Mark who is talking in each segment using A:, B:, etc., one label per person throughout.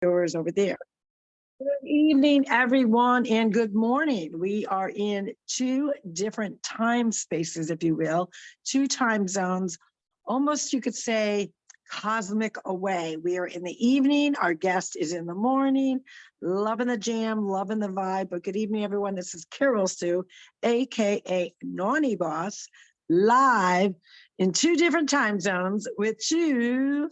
A: Yours over there. Good evening, everyone, and good morning. We are in two different time spaces, if you will, two time zones, almost you could say cosmic away. We are in the evening, our guest is in the morning, loving the jam, loving the vibe. But good evening, everyone. This is Carol Sue, aka Naughty Boss, live in two different time zones with two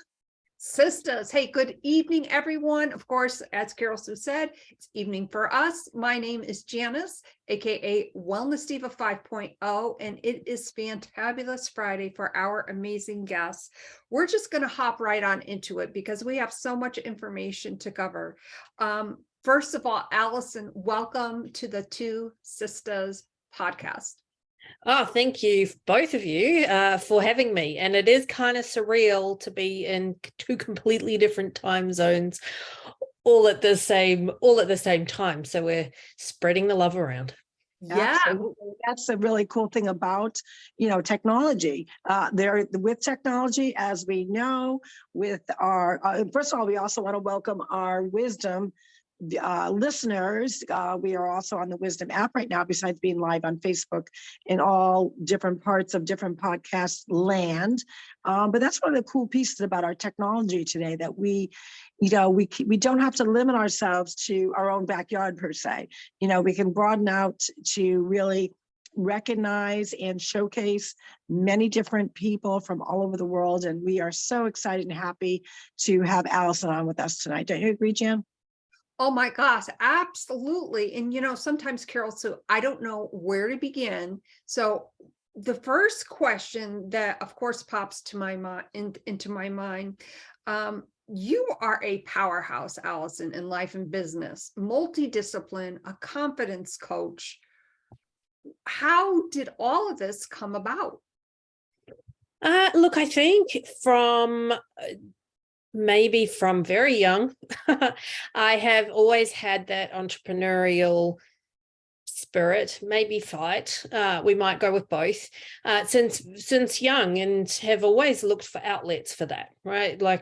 B: Sisters. Hey, good evening, everyone. Of course, as Carol Sue said, it's evening for us. My name is Janice, aka Wellness Diva 5.0, and it is Fantabulous Friday for our amazing guests. We're just going to hop right on into it because we have so much information to cover. First of all, Alison, welcome to the Two Sistas podcast.
C: Oh, thank you, both of you, for having me. And it is kind of surreal to be in two completely different time zones, all at the same time. So we're spreading the love around.
B: Yeah,
A: absolutely. That's a really cool thing about, technology. With technology, as we know, with our, first of all, we also want to welcome our Wisdom listeners. We are also on the Wisdom app right now, besides being live on Facebook in all different parts of different podcast land. But that's one of the cool pieces about our technology today, that we don't have to limit ourselves to our own backyard per se. We can broaden out to really recognize and showcase many different people from all over the world. And we are so excited and happy to have Alison on with us tonight. Don't you agree, Jan?
B: oh my gosh, absolutely. And sometimes, Carol, so I don't know where to begin. So the first question that, of course, pops to my mind into my mind, you are a powerhouse, Alison, in life and business, multidiscipline, a confidence coach. How did all of this come about?
C: Look, I think maybe from very young, I have always had that entrepreneurial spirit, maybe fight. We might go with both, since young, and have always looked for outlets for that, right? I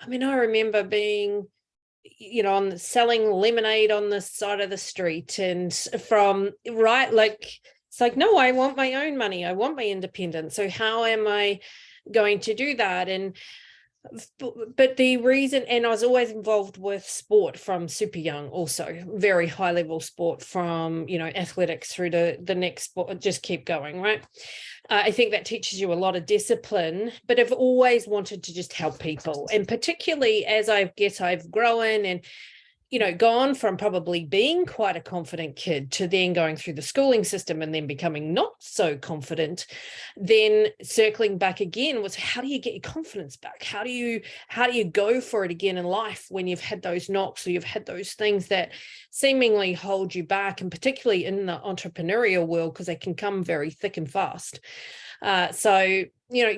C: remember being, selling lemonade on the side of the street, and it's like, no, I want my own money. I want my independence. So how am I going to do that? But the reason, and I was always involved with sport from super young, also very high level sport, from athletics through to the next sport, just keep going, right? I think that teaches you a lot of discipline, but I've always wanted to just help people, and particularly as I've grown and gone from probably being quite a confident kid to then going through the schooling system and then becoming not so confident, then circling back again was, how do you get your confidence back? How do you go for it again in life when you've had those knocks, or you've had those things that seemingly hold you back, and particularly in the entrepreneurial world, because they can come very thick and fast. So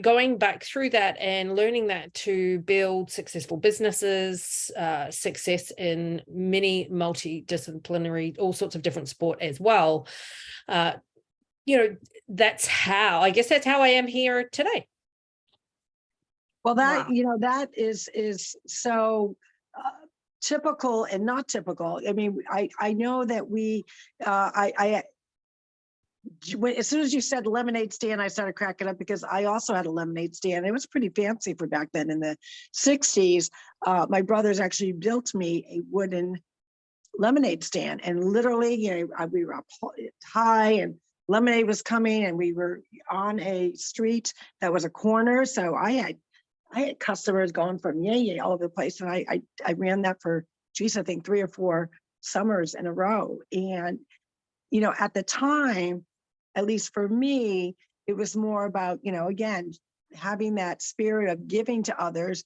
C: going back through that and learning that to build successful businesses, success in many multidisciplinary, all sorts of different sport as well. That's how I am here today.
A: Well, that,
B: Wow.
A: that is so typical and not typical. I mean, I know that as soon as you said lemonade stand, I started cracking up, because I also had a lemonade stand. It was pretty fancy for back then in the 60s. My brothers actually built me a wooden lemonade stand, and literally, we were up high, and lemonade was coming, and we were on a street that was a corner. So I had customers going from yay all over the place, and I ran that for, I think 3 or 4 summers in a row. And at the time, at least for me, it was more about, again, having that spirit of giving to others,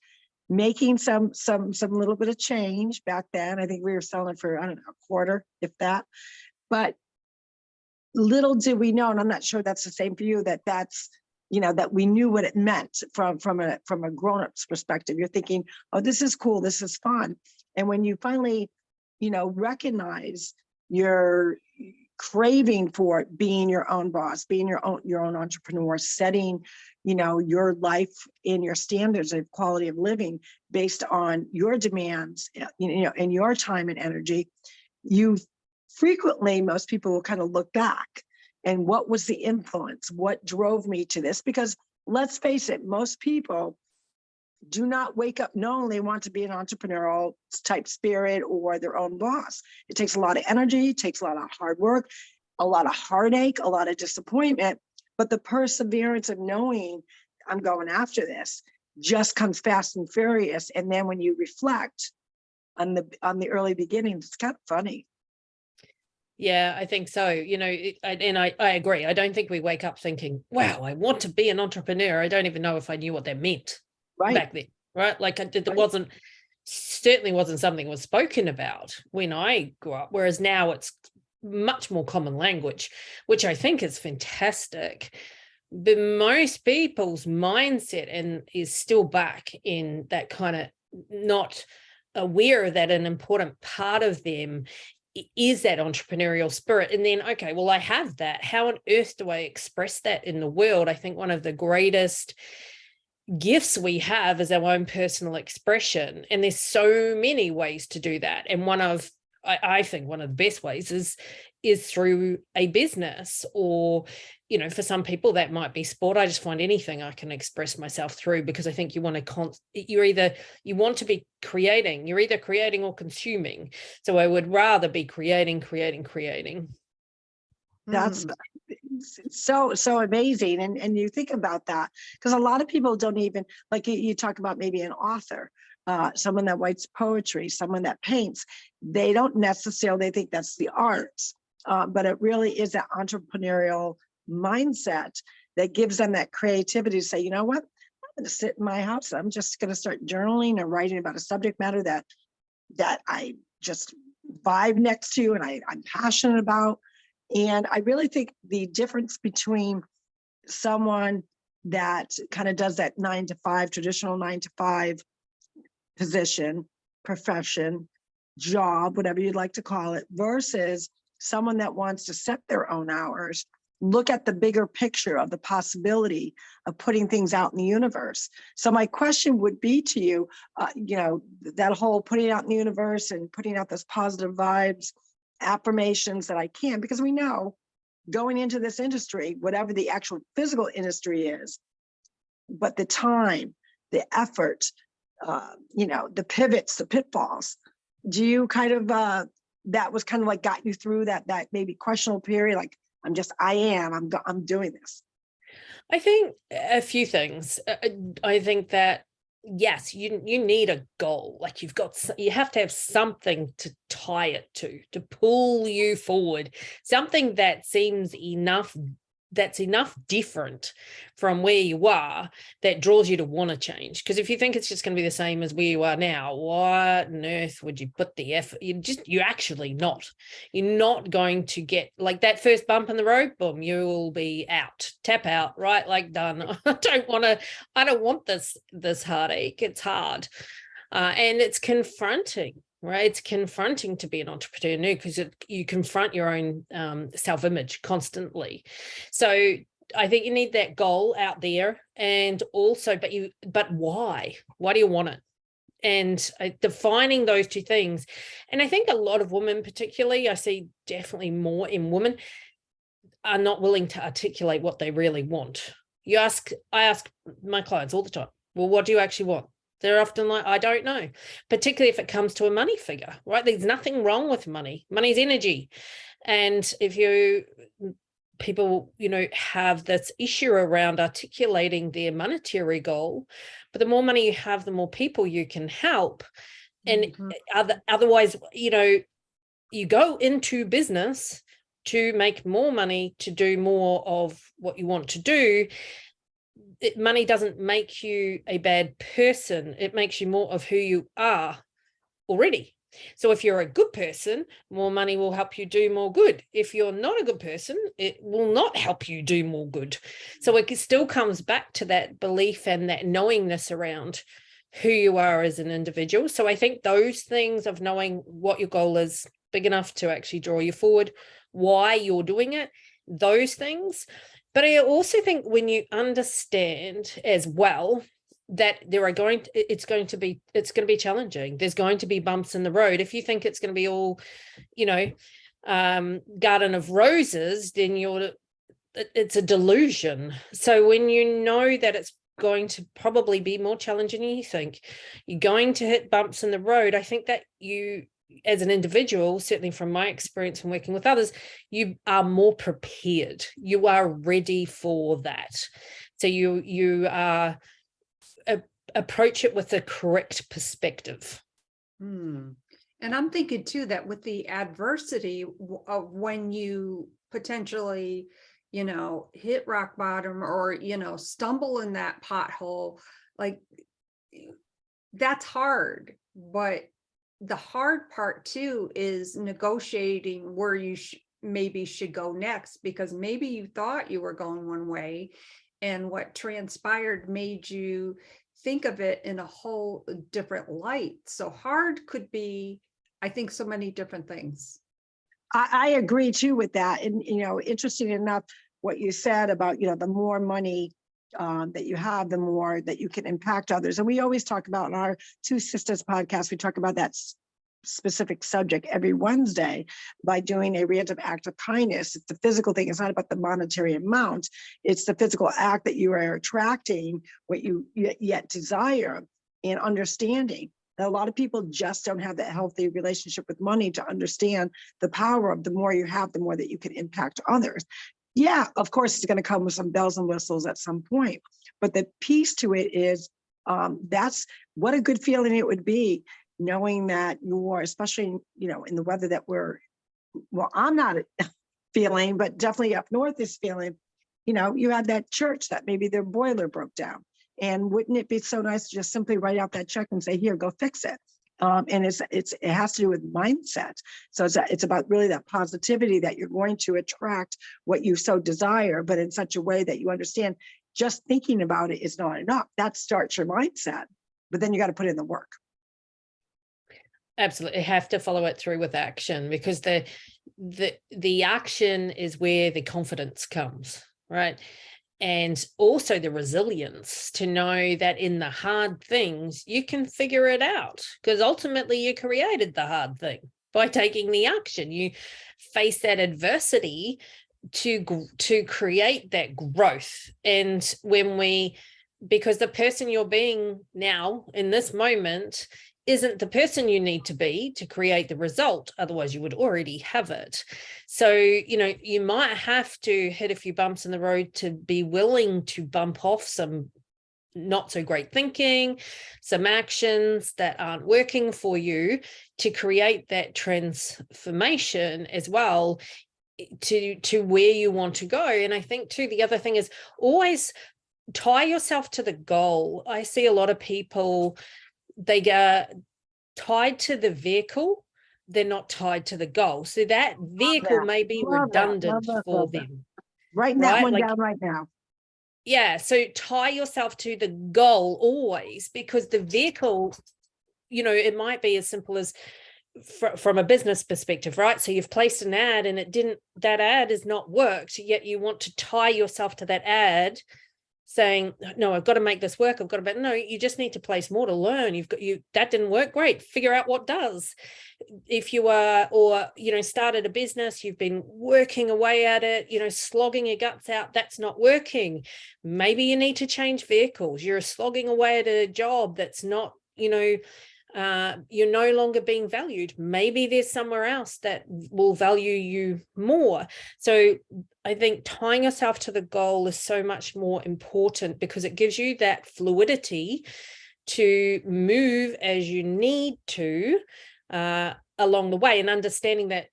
A: making some little bit of change. Back then, I think we were selling for, I don't know, a quarter, if that. But little did we know, and I'm not sure that's the same for you, that's, that we knew what it meant from a grown-up's perspective. You're thinking, oh, this is cool, this is fun. And when you finally, recognize your craving for being your own boss, being your own entrepreneur, setting, your life and your standards of quality of living based on your demands, and your time and energy, most people will kind of look back and what was the influence? What drove me to this? Because let's face it, most people do not wake up knowing they want to be an entrepreneurial type spirit or their own boss. It takes a lot of energy, it takes a lot of hard work, a lot of heartache, a lot of disappointment, but the perseverance of knowing I'm going after this just comes fast and furious. And then when you reflect on the early beginnings, it's kind of funny.
C: Yeah, I think so. I agree. I don't think we wake up thinking, wow, I want to be an entrepreneur. I don't even know if I knew what that meant back then, right? Like it certainly wasn't something that was spoken about when I grew up, whereas now it's much more common language, which I think is fantastic. But most people's mindset is still back in that kind of not aware that an important part of them is that entrepreneurial spirit. And then, okay, well, I have that. How on earth do I express that in the world? I think one of the greatest gifts we have is our own personal expression. And there's so many ways to do that. And I think one of the best ways is through a business, or, for some people that might be sport. I just find anything I can express myself through, because I think you want to be creating, you're either creating or consuming. So I would rather be creating.
A: That's so amazing. And you think about that, because a lot of people don't even, like you talk about maybe an author, someone that writes poetry, someone that paints, they don't necessarily think that's the arts, but it really is that entrepreneurial mindset that gives them that creativity to say, you know what, I'm going to sit in my house, I'm just going to start journaling and writing about a subject matter that I just vibe next to and I'm passionate about. And I really think the difference between someone that kind of does that 9-to-5, traditional 9-to-5 position, profession, job, whatever you'd like to call it, versus someone that wants to set their own hours, look at the bigger picture of the possibility of putting things out in the universe. So my question would be to you, that whole putting out in the universe and putting out those positive vibes, affirmations that I can, because we know going into this industry, whatever the actual physical industry is, but the time, the effort, the pivots, the pitfalls, do you kind of, that was kind of like got you through that maybe questionable period, like, I'm doing this?
C: I think a few things. I think that, yes, you need a goal. Like you have to have something to tie it to pull you forward, something that seems that's enough different from where you are that draws you to want to change. Because if you think it's just going to be the same as where you are now, what on earth would you put the effort? You're actually not. You're not going to get like that first bump in the road, boom, you'll be out, tap out, right? Like done. I don't want this heartache. It's hard. And it's confronting. Right, it's confronting to be an entrepreneur because you confront your own self-image constantly. So I think you need that goal out there, and also, but why? Why do you want it? And defining those two things. And I think a lot of women, particularly, I see definitely more in women, are not willing to articulate what they really want. I ask my clients all the time, well, what do you actually want? They're often like, I don't know, particularly if it comes to a money figure, right? There's nothing wrong with money. Money's energy. And if people, have this issue around articulating their monetary goal, but the more money you have, the more people you can help. And otherwise, you go into business to make more money, to do more of what you want to do. Money doesn't make you a bad person. It makes you more of who you are already. So if you're a good person, more money will help you do more good. If you're not a good person, it will not help you do more good. So it still comes back to that belief and that knowingness around who you are as an individual. So I think those things of knowing what your goal is, big enough to actually draw you forward, why you're doing it, those things. But I also think when you understand as well that it's going to be challenging. There's going to be bumps in the road. If you think it's going to be all, garden of roses, then it's a delusion. So when you know that it's going to probably be more challenging than you think, you're going to hit bumps in the road, I think that you, as an individual, certainly from my experience from working with others, you are more prepared. You are ready for that. So you are approach it with the correct perspective.
B: And I'm thinking too that with the adversity of when you potentially, hit rock bottom or, stumble in that pothole, like that's hard. But the hard part too is negotiating where you maybe should go next, because maybe you thought you were going one way and what transpired made you think of it in a whole different light. So hard could be, I think, so many different things.
A: I agree too with that. And, interesting enough, what you said about, the more money that you have, the more that you can impact others. And we always talk about in our TwoSistas podcast, we talk about that specific subject every Wednesday by doing a random act of kindness. It's the physical thing. It's not about the monetary amount. It's the physical act that you are attracting what you yet desire, and understanding that a lot of people just don't have that healthy relationship with money to understand the power of the more you have, the more that you can impact others. Yeah, of course, it's going to come with some bells and whistles at some point, but the piece to it is that's what a good feeling it would be, knowing that you're, especially, in the weather that I'm not feeling, but definitely up north is feeling, you have that church that maybe their boiler broke down. And wouldn't it be so nice to just simply write out that check and say, here, go fix it. And it has to do with mindset. So it's about really that positivity that you're going to attract what you so desire, but in such a way that you understand just thinking about it is not enough. That starts your mindset, but then you got to put in the work.
C: Absolutely, have to follow it through with action, because the action is where the confidence comes, right? And also the resilience to know that in the hard things, you can figure it out, because ultimately you created the hard thing by taking the action. You face that adversity to create that growth. And because the person you're being now in this moment isn't the person you need to be to create the result. Otherwise, you would already have it. So, you might have to hit a few bumps in the road to be willing to bump off some not so great thinking, some actions that aren't working for you, to create that transformation as well to where you want to go. And I think too, the other thing is always tie yourself to the goal. I see a lot of people, they get tied to the vehicle, they're not tied to the goal. So that vehicle may be redundant for them.
A: Writing that one down right now.
C: Yeah, so tie yourself to the goal always, because the vehicle, it might be as simple as from a business perspective, right? So you've placed an ad and that ad has not worked, yet you want to tie yourself to that ad, saying, no, I've got to make this work. No, you just need to place more to learn. That didn't work. Great. Figure out what does. If you are, or, started a business, you've been working away at it, slogging your guts out, that's not working. Maybe you need to change vehicles. You're slogging away at a job that's not, you're no longer being valued. Maybe there's somewhere else that will value you more. So I think tying yourself to the goal is so much more important, because it gives you that fluidity to move as you need to along the way, and understanding that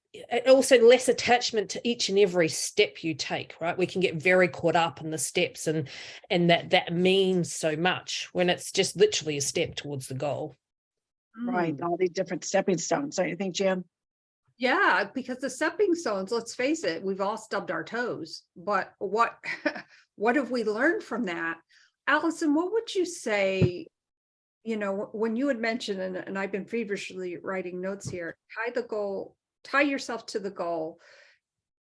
C: also less attachment to each and every step you take, right? We can get very caught up in the steps and that means so much when it's just literally a step towards the goal.
A: Right, all these different stepping stones. Don't you think, Jan?
B: Yeah, because the stepping stones, let's face it, we've all stubbed our toes. But what have we learned from that? Alison, what would you say, when you had mentioned, and I've been feverishly writing notes here, tie the goal tie yourself to the goal.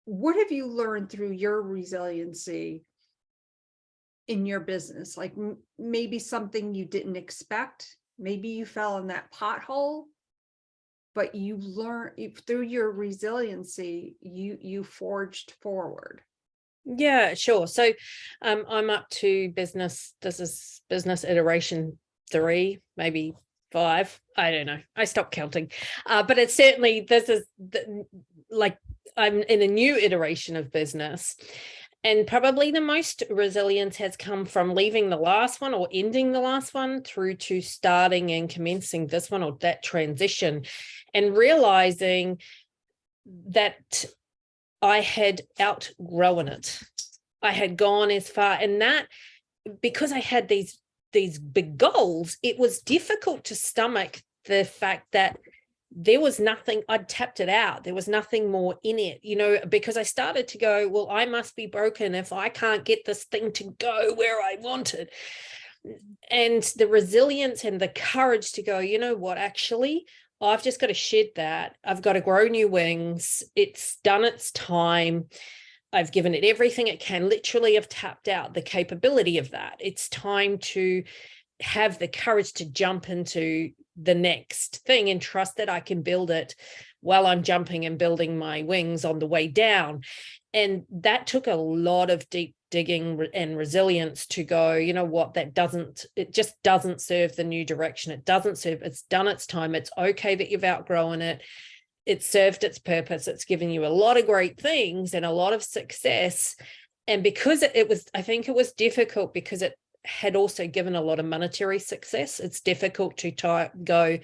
B: What have you learned through your resiliency in your business? Like maybe something you didn't expect, maybe you fell in that pothole, but you learn through your resiliency, you forged forward.
C: Yeah, sure. So I'm up to business. This is business iteration 3, maybe 5. I don't know. I stopped counting. But it's certainly, this is like I'm in a new iteration of business. And probably the most resilience has come from leaving the last one or ending the last one through to starting and commencing this one, or that transition, and realizing that I had outgrown it. I had gone as far, and that because I had these big goals, it was difficult to stomach the fact that there was nothing, I'd tapped it out. There was nothing more in it, you know, because I started to go, well, I must be broken if I can't get this thing to go where I wanted. And the resilience and the courage to go, you know what, actually, I've just got to shed that. I've got to grow new wings. It's done its time. I've given it everything it can. Literally, I've tapped out the capability of that. It's time to have the courage to jump into the next thing and trust that I can build it while I'm jumping and building my wings on the way down. And that took a lot of deep digging and resilience to go, you know what, it just doesn't serve the new direction. It doesn't serve, it's done its time. It's okay that you've outgrown it. It served its purpose. It's given you a lot of great things and a lot of success. And because I think it was difficult because it had also given a lot of monetary success. It's difficult to go,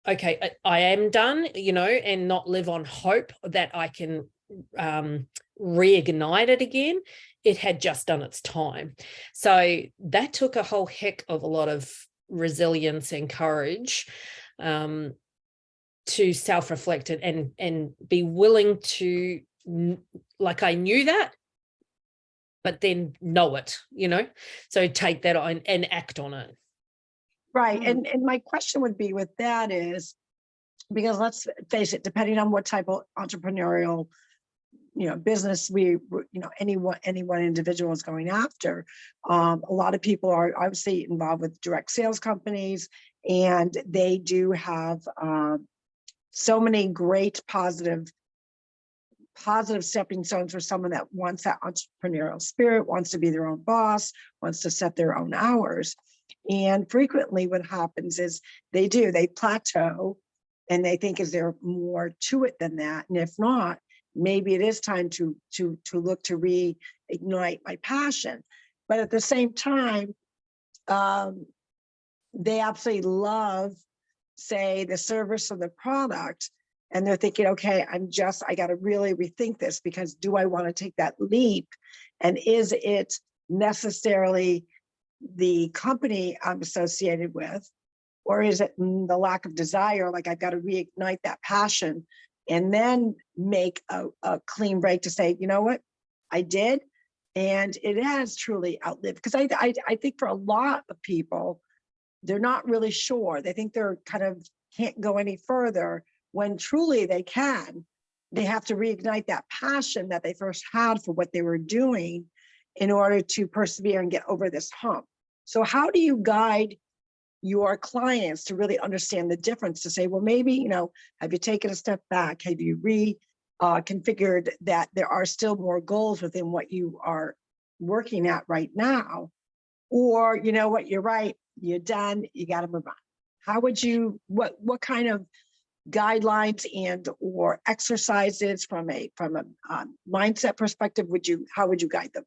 C: okay, I am done, you know, and not live on hope that I can reignite it again. It had just done its time. So that took a whole heck of a lot of resilience and courage to self-reflect it and be willing to, like, I knew that, but then know it, you know, so take that on and act on it.
A: Right. And my question would be with that is, because let's face it, depending on what type of entrepreneurial, you know, business any one individual is going after, a lot of people are obviously involved with direct sales companies, and they do have so many great positive stepping stones for someone that wants that entrepreneurial spirit, wants to be their own boss, wants to set their own hours. And frequently what happens is they plateau and they think, is there more to it than that? And if not, maybe it is time to look to reignite my passion. But at the same time, they absolutely love, say, the service or the product, and they're thinking, okay, I got to really rethink this, because do I want to take that leap? And is it necessarily the company I'm associated with, or is it the lack of desire? Like, I've got to reignite that passion and then make a clean break to say, you know what, I did. And it has truly outlived, because I think for a lot of people, they're not really sure. They think they're kind of can't go any further, when truly they can. They have to reignite that passion that they first had for what they were doing in order to persevere and get over this hump. So how do you guide your clients to really understand the difference, to say, well, maybe, you know, have you taken a step back? Have you reconfigured that there are still more goals within what you are working at right now? Or, you know what, you're right, you're done, you got to move on. How would you, what kind of guidelines and or exercises from a mindset perspective how would you guide them?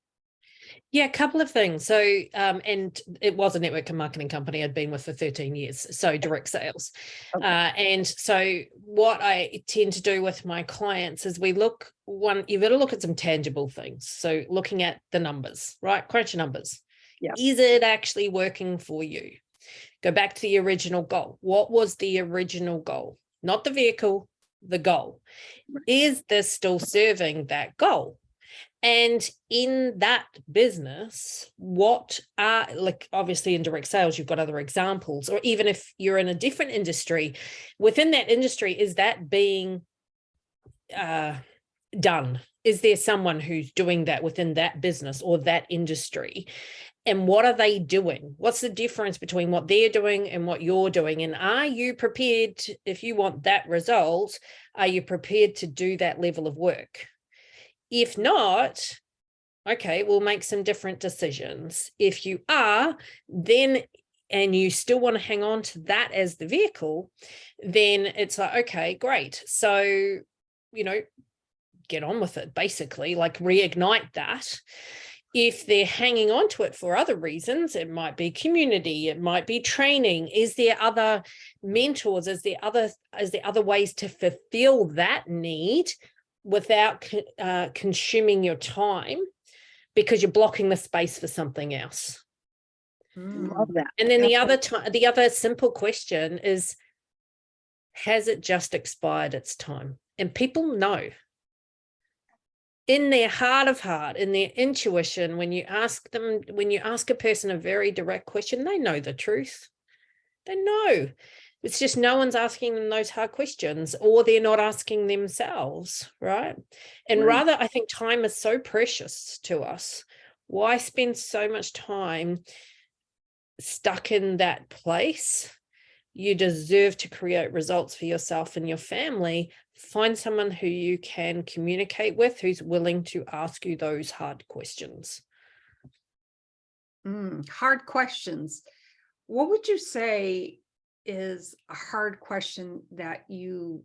C: Yeah, a couple of things. So, and it was a network and marketing company I'd been with for 13 years, so direct sales.
A: Okay.
C: And so what I tend to do with my clients is you've got to look at some tangible things. So looking at the numbers, right? Crunch numbers.
A: Yeah.
C: Is it actually working for you? Go back to the original goal. What was the original goal? Not the vehicle, the goal. Is this still serving that goal? And in that business, obviously in direct sales, you've got other examples, or even if you're in a different industry, within that industry, is that being done? Is there someone who's doing that within that business or that industry? And what are they doing? What's the difference between what they're doing and what you're doing? And are you prepared to, if you want that result, are you prepared to do that level of work? If not, okay, we'll make some different decisions. If you are, then, and you still want to hang on to that as the vehicle, then it's like, okay, great. So, you know, get on with it, basically, like reignite that. If they're hanging on to it for other reasons, it might be community, it might be training. Is there other mentors? Is there other ways to fulfill that need without consuming your time because you're blocking the space for something else?
A: Love that.
C: And then the other simple question is, has it just expired its time? And people know. In their heart of heart, in their intuition, when you ask a person a very direct question, they know the truth. They know. It's just no one's asking them those hard questions, or they're not asking themselves, right? And rather, I think time is so precious to us. Why spend so much time stuck in that place? You deserve to create results for yourself and your family. Find someone who you can communicate with, who's willing to ask you those hard questions.
B: Hard questions. What would you say is a hard question that you,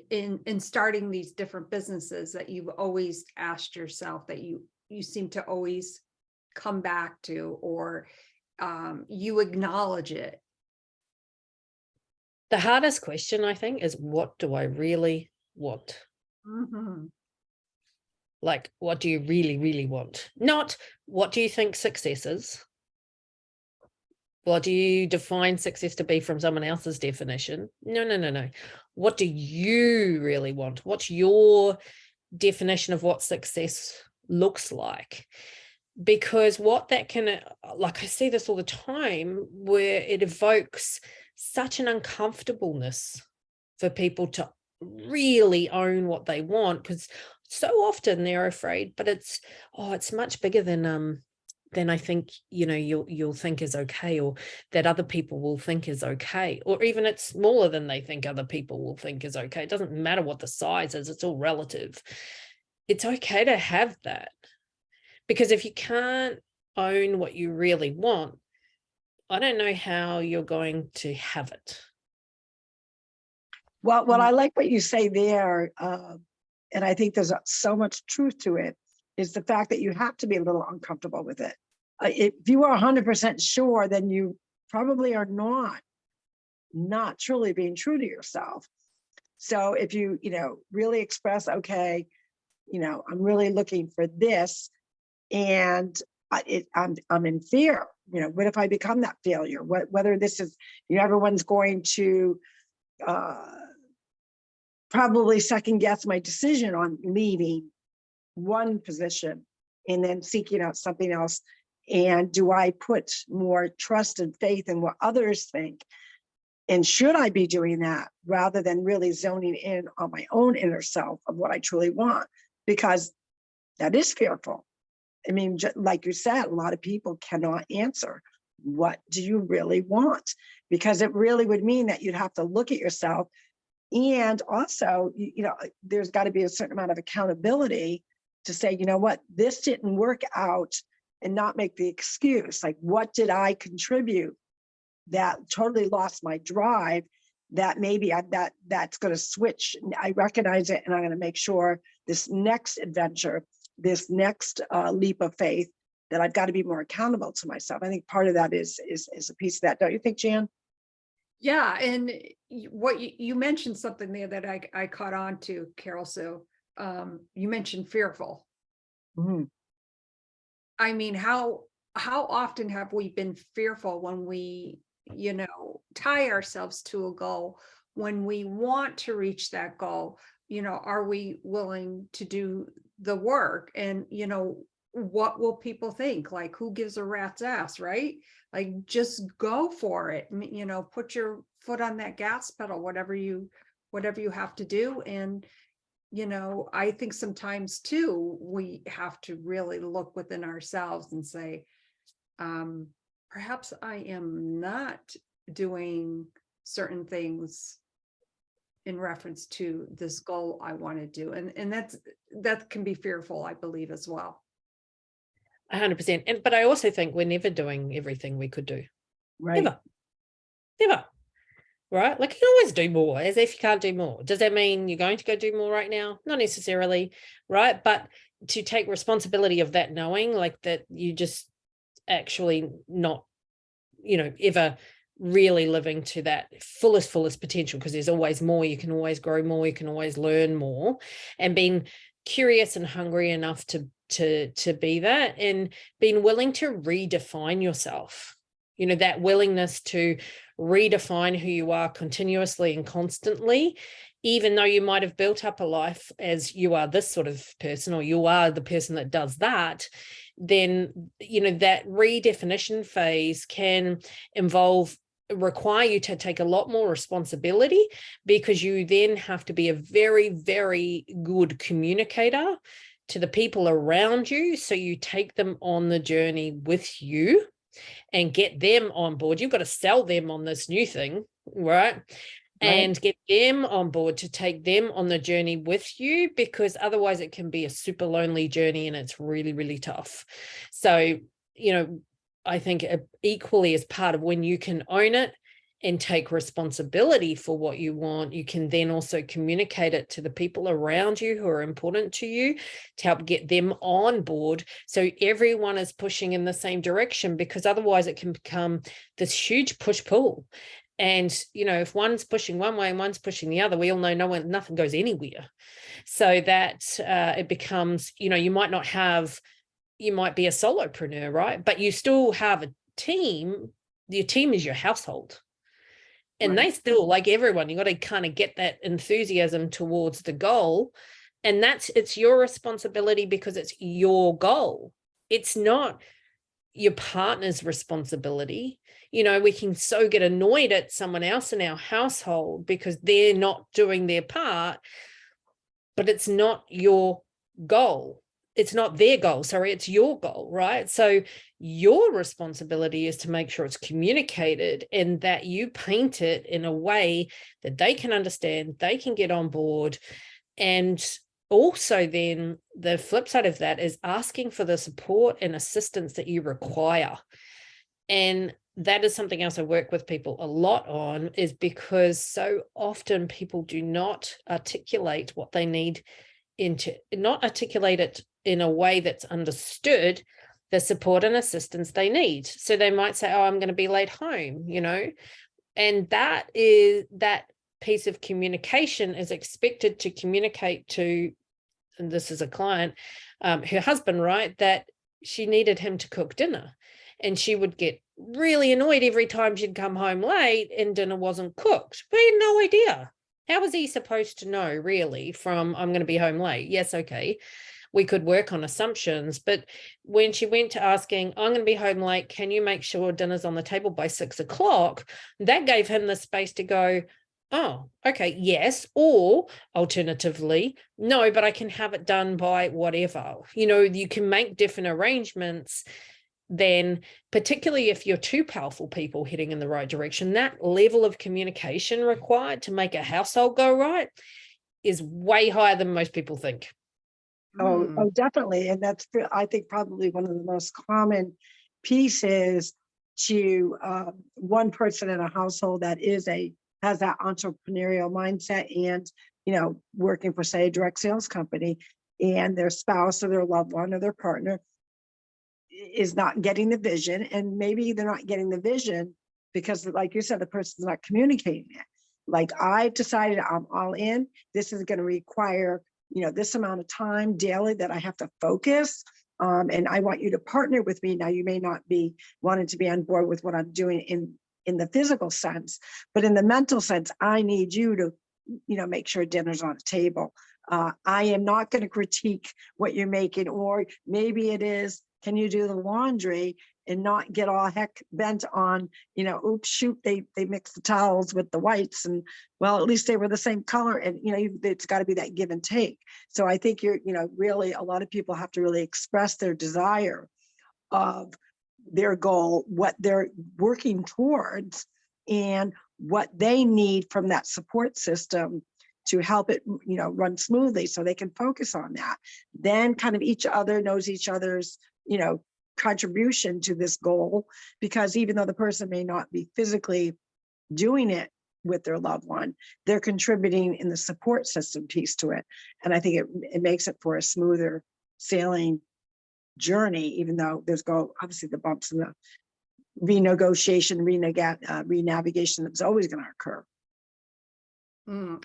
B: in starting these different businesses, that you've always asked yourself, that you seem to always come back to, or you acknowledge it?
C: The hardest question, I think, is what do I really want? Like, what do you really, really want? Not what do you think success is? What do you define success to be from someone else's definition? No. What do you really want? What's your definition of what success looks like? Because what that can, like I see this all the time, where it evokes such an uncomfortableness for people to really own what they want, because so often they're afraid, but it's much bigger than I think, you'll think is okay, or that other people will think is okay, or even it's smaller than they think other people will think is okay. It doesn't matter what the size is, it's all relative. It's okay to have that, because if you can't own what you really want, I don't know how you're going to have it.
A: Well, I like what you say there, and I think there's so much truth to it, is the fact that you have to be a little uncomfortable with it. If you are 100% sure, then you probably are not truly being true to yourself. So if you, really express, okay, I'm really looking for this, and I'm in fear. What if I become that failure? Whether this is, everyone's going to probably second guess my decision on leaving one position and then seeking out something else. And do I put more trust and faith in what others think? And should I be doing that rather than really zoning in on my own inner self of what I truly want? Because that is fearful. I mean, like you said, a lot of people cannot answer, what do you really want? Because it really would mean that you'd have to look at yourself. And also, there's got to be a certain amount of accountability to say, what, this didn't work out, and not make the excuse. Like, what did I contribute that totally lost my drive, that maybe that's going to switch? I recognize it, and I'm going to make sure this next adventure, this next leap of faith, that I've got to be more accountable to myself. I think part of that is a piece of that. Don't you think, Jan?
B: Yeah, and what you mentioned something there that I caught on to, Carol. So you mentioned fearful.
A: Mm-hmm.
B: I mean, how often have we been fearful when we, tie ourselves to a goal, when we want to reach that goal? Are we willing to do the work? And, what will people think? Like, who gives a rat's ass, right? Like, just go for it. Put your foot on that gas pedal, whatever you have to do. And I think sometimes too, we have to really look within ourselves and say, perhaps I am not doing certain things in reference to this goal I want to do. And that can be fearful, I believe, as well.
C: 100%. And but I also think we're never doing everything we could do.
A: Right.
C: Never. Right? Like, you can always do more, as if you can't do more. Does that mean you're going to go do more right now? Not necessarily, right? But to take responsibility of that, knowing like that you just actually not, ever really living to that fullest potential, because there's always more. You can always grow more, you can always learn more, and being curious and hungry enough to be that, and being willing to redefine yourself, that willingness to redefine who you are continuously and constantly, even though you might have built up a life as you are this sort of person, or you are the person that does that, then, that redefinition phase can require you to take a lot more responsibility, because you then have to be a very, very good communicator to the people around you. So you take them on the journey with you and get them on board. You've got to sell them on this new thing, right? And get them on board to take them on the journey with you, because otherwise it can be a super lonely journey and it's really, really tough. So, I think equally as part of when you can own it and take responsibility for what you want, you can then also communicate it to the people around you who are important to you to help get them on board. So everyone is pushing in the same direction, because otherwise it can become this huge push-pull. And, if one's pushing one way and one's pushing the other, we all know nothing goes anywhere. So that it becomes, you might be a solopreneur, right? But you still have a team. Your team is your household. And they still, like everyone, you got to kind of get that enthusiasm towards the goal. And it's your responsibility, because it's your goal. It's not your partner's responsibility. We can so get annoyed at someone else in our household because they're not doing their part, but it's not your goal. It's not their goal, sorry, it's your goal, right? So your responsibility is to make sure it's communicated and that you paint it in a way that they can understand, they can get on board. And also then the flip side of that is asking for the support and assistance that you require. And that is something else I work with people a lot on, is because so often people do not articulate what they need not articulate it in a way that's understood, the support and assistance they need. So they might say, oh, I'm going to be late home, and that piece of communication is expected to communicate to, and this is a client, her husband, right, that she needed him to cook dinner. And she would get really annoyed every time she'd come home late and dinner wasn't cooked. But he had no idea. How was he supposed to know, really, from I'm going to be home late? Yes, okay, we could work on assumptions. But when she went to asking, I'm going to be home late, can you make sure dinner's on the table by 6 o'clock? That gave him the space to go, oh, okay, yes. Or alternatively, no, but I can have it done by whatever. You can make different arrangements. Then, particularly if you're two powerful people heading in the right direction, that level of communication required to make a household go right is way higher than most people think.
A: Oh, definitely. And that's, I think, probably one of the most common pieces to one person in a household that has that entrepreneurial mindset and, working for, say, a direct sales company, and their spouse or their loved one or their partner is not getting the vision. And maybe they're not getting the vision because, like you said, the person's not communicating it. Like, I've decided I'm all in. This is going to require, this amount of time daily that I have to focus. And I want you to partner with me. Now, you may not be wanting to be on board with what I'm doing in the physical sense, but in the mental sense, I need you to, make sure dinner's on the table. I am not going to critique what you're making, or maybe it is, can you do the laundry? and not get all heck bent on, oops, shoot, they mixed the towels with the whites, and well, at least they were the same color. And, it's got to be that give and take. So I think really a lot of people have to really express their desire of their goal, what they're working towards, and what they need from that support system to help it, run smoothly, so they can focus on that. Then kind of each other knows each other's, contribution to this goal, because even though the person may not be physically doing it with their loved one, they're contributing in the support system piece to it. And I think it makes it for a smoother sailing journey, even though there's obviously the bumps and the renegotiation, renavigation that's always going to occur.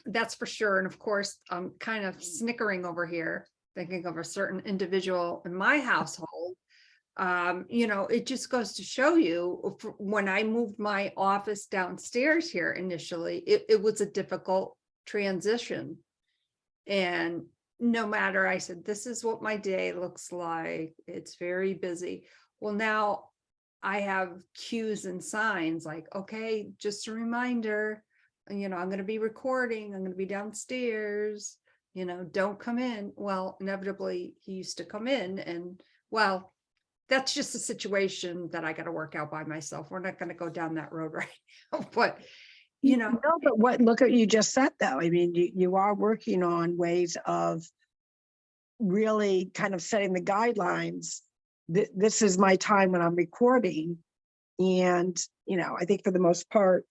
B: That's for sure. And of course, I'm kind of snickering over here, thinking of a certain individual in my household. It just goes to show you, when I moved my office downstairs here initially, it was a difficult transition. And no matter, I said, this is what my day looks like. It's very busy. Well, now I have cues and signs like, okay, just a reminder, I'm going to be recording. I'm going to be downstairs, don't come in. Well, inevitably he used to come in, and well, that's just a situation that I got to work out by myself. We're not going to go down that road right now, but
A: No, but look what you just said, though. I mean, you are working on ways of really kind of setting the guidelines. This is my time when I'm recording. And, I think for the most part,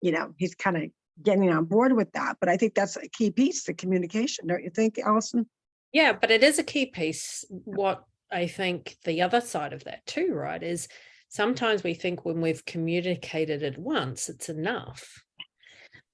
A: he's kind of getting on board with that. But I think that's a key piece, the communication, don't you think, Alison?
C: Yeah, but it is a key piece. What I think the other side of that too, right, is sometimes we think when we've communicated it once, it's enough.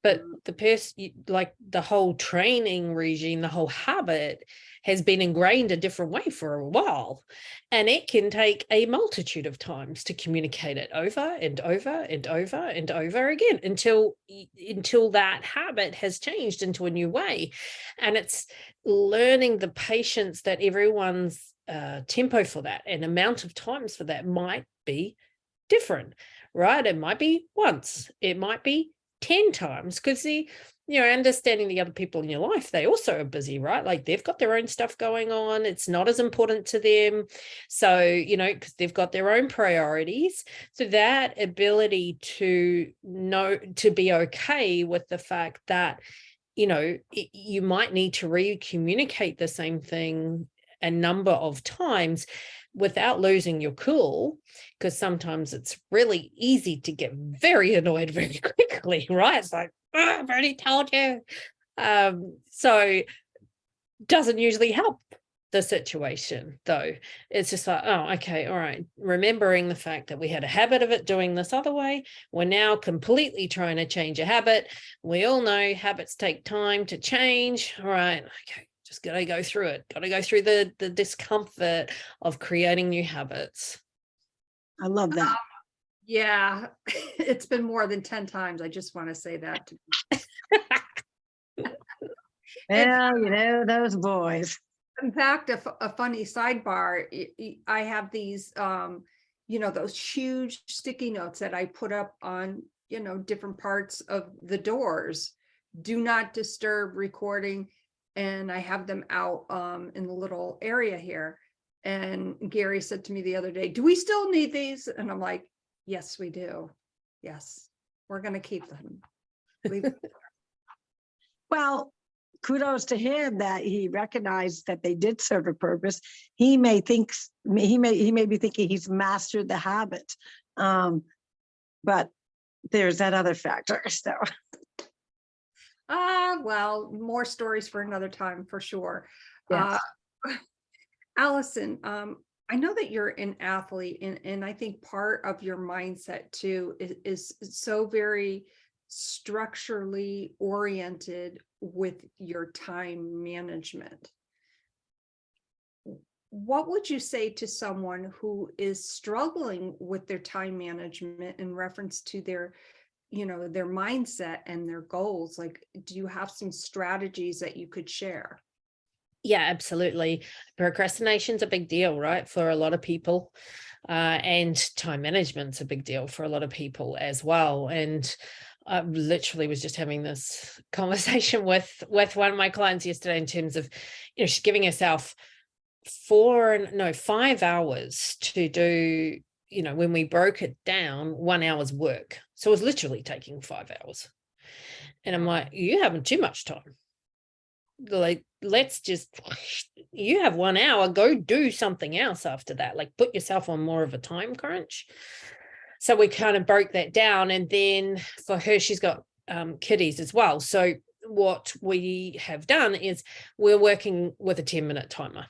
C: But the person, like the whole training regime, the whole habit has been ingrained a different way for a while. And it can take a multitude of times to communicate it over and over and over and over again until that habit has changed into a new way. And it's learning the patience that everyone's tempo for that and amount of times for that might be different, right? It might be once, it might be 10 times, because understanding the other people in your life, they also are busy, right? Like they've got their own stuff going on. It's not as important to them. So, because they've got their own priorities. So that ability to know, to be okay with the fact that, you might need to re-communicate the same thing a number of times without losing your cool, because sometimes it's really easy to get very annoyed very quickly, right? It's like, oh, I've already told you. So doesn't usually help the situation, though. It's just like, oh, okay, all right. Remembering the fact that we had a habit of it doing this other way. We're now completely trying to change a habit. We all know habits take time to change. All right, okay. Just got to go through it. Got to go through the discomfort of creating new habits.
A: I love that.
B: Yeah, it's been more than 10 times. I just want to say that.
A: Well, those boys.
B: In fact, a funny sidebar, I have these, those huge sticky notes that I put up on, different parts of the doors. Do not disturb recording. And I have them out in the little area here. And Gary said to me the other day, do we still need these? And I'm like, yes, we do. Yes, we're going to keep them.
A: Well, kudos to him that he recognized that they did serve a purpose. He may be thinking he's mastered the habit. But there's that other factor. So.
B: Well, more stories for another time for sure.
A: Yes.
B: Alison, I know that you're an athlete, and I think part of your mindset too is so very structurally oriented with your time management. What would you say to someone who is struggling with their time management in reference to their mindset and their goals? Like, do you have some strategies that you could share?
C: Yeah, absolutely. Procrastination's a big deal, right? For a lot of people. And time management's a big deal for a lot of people as well. And I literally was just having this conversation with one of my clients yesterday in terms of, she's giving herself 5 hours to do, when we broke it down, 1 hour's work. So it was literally taking 5 hours. And I'm like, you having too much time. Like, you have 1 hour, go do something else after that. Like, put yourself on more of a time crunch. So we kind of broke that down. And then for her, she's got kiddies as well. So what we have done is we're working with a 10-minute timer.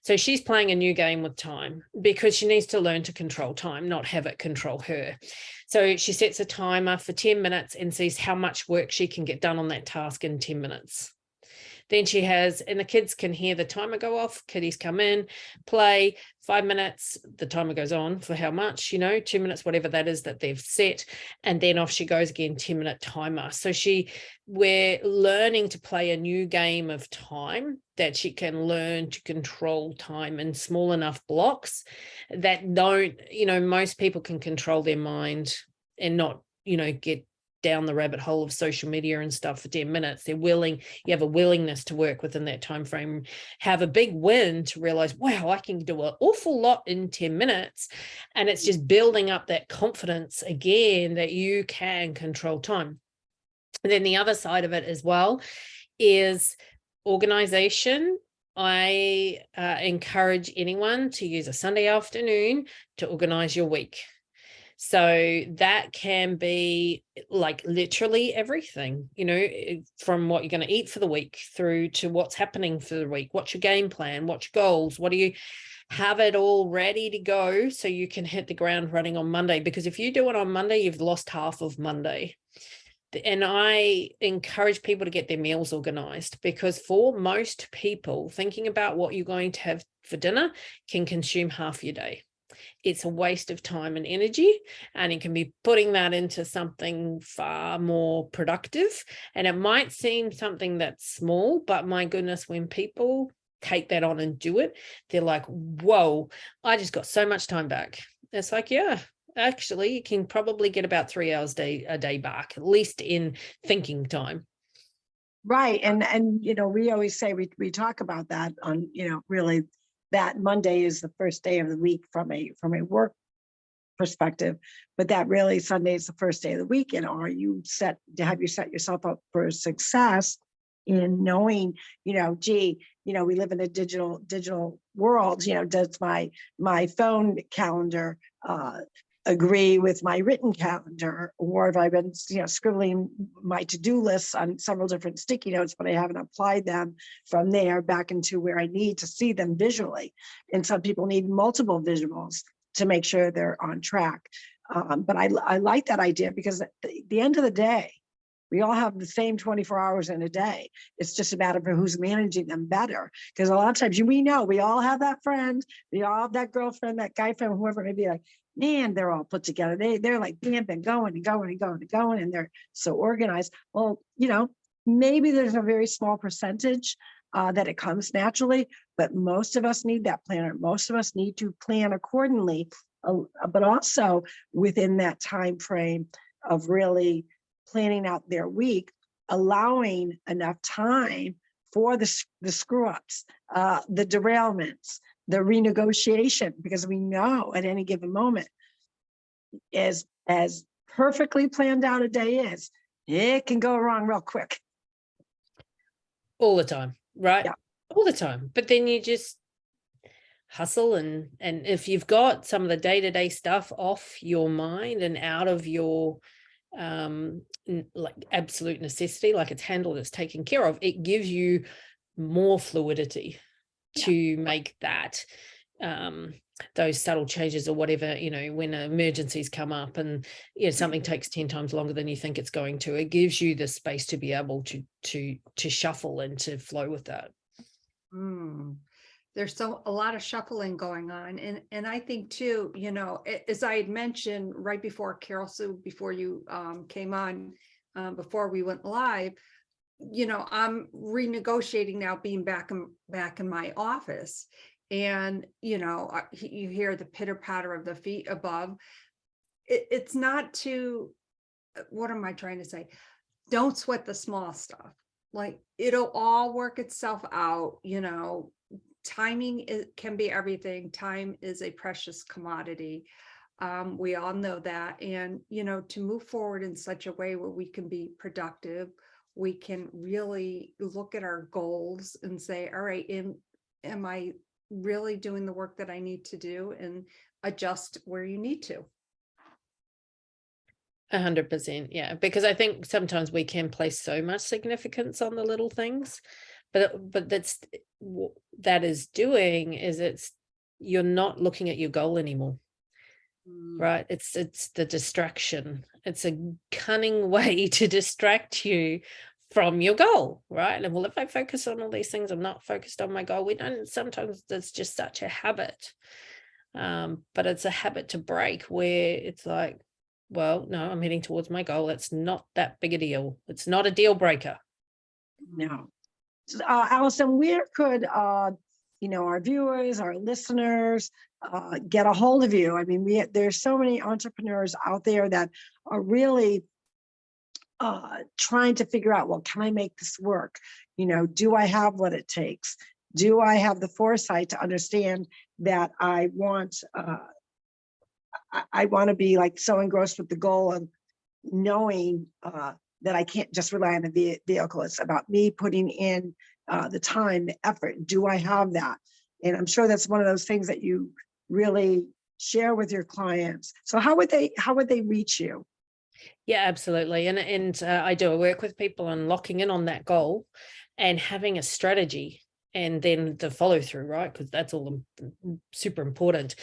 C: So she's playing a new game with time because she needs to learn to control time, not have it control her. So she sets a timer for 10 minutes and sees how much work she can get done on that task in 10 minutes. Then she has, and the kids can hear the timer go off, kiddies come in, play 5 minutes, the timer goes on for how much, 2 minutes, whatever that is that they've set. And then off she goes again, 10-minute timer. So we're learning to play a new game of time that she can learn to control time in small enough blocks that don't, most people can control their mind and not, get down the rabbit hole of social media and stuff for 10 minutes. You have a willingness to work within that time frame, have a big win to realize, wow, I can do an awful lot in 10 minutes. And it's just building up that confidence again that you can control time. And then the other side of it as well is organization. I encourage anyone to use a Sunday afternoon to organize your week. So that can be like literally everything, from what you're going to eat for the week through to what's happening for the week. What's your game plan? What's your goals? What do you have it all ready to go so you can hit the ground running on Monday? Because if you do it on Monday, you've lost half of Monday. And I encourage people to get their meals organized, because for most people, thinking about what you're going to have for dinner can consume half your day. It's a waste of time and energy, and it can be putting that into something far more productive. And it might seem something that's small, but my goodness, when people take that on and do it, they're like, whoa, I just got so much time back. It's like, yeah, actually, you can probably get about 3 hours a day back, at least in thinking time.
A: Right. And we always say, we talk about that on, really that Monday is the first day of the week from a work perspective, but that really Sunday is the first day of the week. And have you set yourself up for success in knowing, we live in a digital world, does my phone calendar agree with my written calendar, or have I been, scribbling my to-do lists on several different sticky notes, but I haven't applied them from there back into where I need to see them visually. And some people need multiple visuals to make sure they're on track. But I like that idea, because at the end of the day, we all have the same 24 hours in a day. It's just a matter of who's managing them better. Because a lot of times we all have that friend, we all have that girlfriend, that guy friend, whoever it may be, like, man, they're all put together. They're like, man, been going and going and going and going, and they're so organized. Well, maybe there's a very small percentage that it comes naturally, but most of us need that planner. Most of us need to plan accordingly, but also within that time frame of really planning out their week, allowing enough time for the screw ups, the derailments, the renegotiation, because we know at any given moment, as perfectly planned out a day is, it can go wrong real quick.
C: All the time, right?
A: Yeah.
C: All the time. But then you just hustle, and if you've got some of the day-to-day stuff off your mind and out of your like absolute necessity, like it's handled, it's taken care of, it gives you more fluidity to make that those subtle changes or whatever, when emergencies come up and something takes 10 times longer than you think it's going to, it gives you the space to be able to shuffle and to flow with that.
B: There's a lot of shuffling going on. And I think too, as I had mentioned right before, Carol Sue, before you came on, before we went live, I'm renegotiating now, being back in my office. and, you know, you hear the pitter patter of the feet above. It's not to, what am I trying to say? Don't sweat the small stuff. Like, it'll all work itself out, you know. Timing can be everything. Time is a precious commodity. We all know that. And, you know, to move forward in such a way where we can be productive, we can really look at our goals and say, all right, am I really doing the work that I need to do, and adjust where you need to.
C: 100%, yeah, because I think sometimes we can place so much significance on the little things, but that is doing is you're not looking at your goal anymore, right? It's the distraction. It's a cunning way to distract you from your goal, right? And well, if I focus on all these things, I'm not focused on my goal. We don't, sometimes there's just such a habit, but it's a habit to break where it's like, well, no, I'm heading towards my goal. It's not that big a deal. It's not a deal breaker.
A: No. Alison, where could, you know, our viewers, our listeners, get a hold of you? I mean, there's so many entrepreneurs out there that are really trying to figure out, well, can I make this work? You know, do I have what it takes? Do I have the foresight to understand that I want to be like so engrossed with the goal of knowing that I can't just rely on the vehicle. It's about me putting in the time, the effort. Do I have that? And I'm sure that's one of those things that you really share with your clients. So how would they reach you?
C: Yeah, absolutely. And I do work with people on locking in on that goal and having a strategy, and then the follow through, right? Because that's all super important.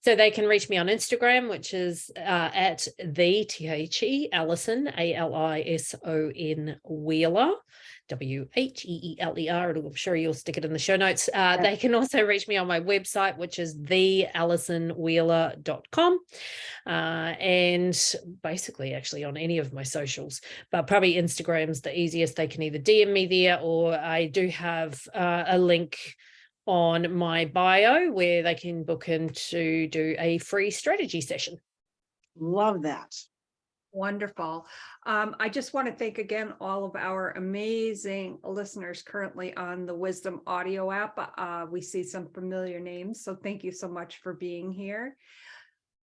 C: So they can reach me on Instagram, which is at the Alison, Alison Wheeler, Wheeler. I'm sure you'll stick it in the show notes. They can also reach me on my website, which is thealisonwheeler.com. And basically actually on any of my socials, but probably Instagram's the easiest. They can either DM me there, or I do have a link on my bio where they can book in to do a free strategy session.
A: Love that.
B: Wonderful. I just want to thank again all of our amazing listeners currently on the Wisdom audio app. We see some familiar names, so thank you so much for being here.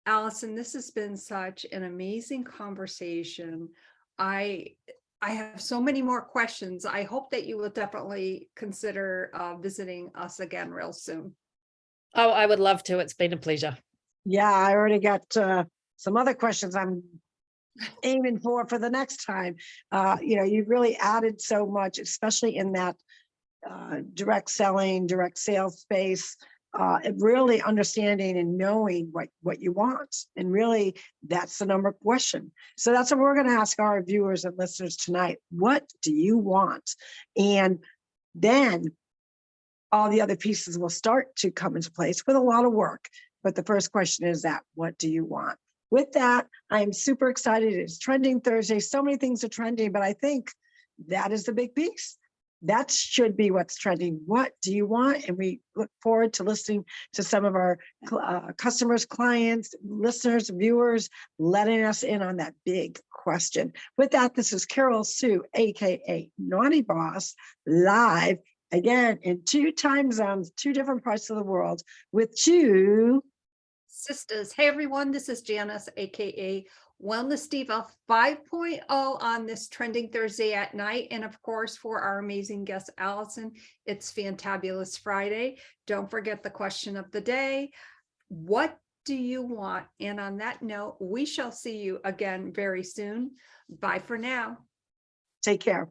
B: Alison, this has been such an amazing conversation. I have so many more questions. I hope that you will definitely consider visiting us again real soon.
C: Oh, I would love to. It's been a pleasure.
A: Yeah, I already got some other questions I'm aiming for the next time. You know, you've really added so much, especially in that direct selling, direct sales space. Really understanding and knowing what you want. And really, that's the number question. So that's what we're going to ask our viewers and listeners tonight. What do you want? And then all the other pieces will start to come into place with a lot of work. But the first question is that, what do you want? With that, I'm super excited. It's Trending Thursday. So many things are trending, but I think that is the big piece. That should be what's trending. What do you want? And we look forward to listening to some of our customers, clients, listeners, viewers, letting us in on that big question. With that, this is Carol Sue, AKA Naughty Boss, live again in 2 time zones, 2 different parts of the world with
B: TwoSistas. Hey everyone, this is Janice, aka Wellness Diva 5.0 on this Trending Thursday at night. And of course, for our amazing guest, Alison, it's Fantabulous Friday. Don't forget the question of the day. What do you want? And on that note, we shall see you again very soon. Bye for now.
A: Take care.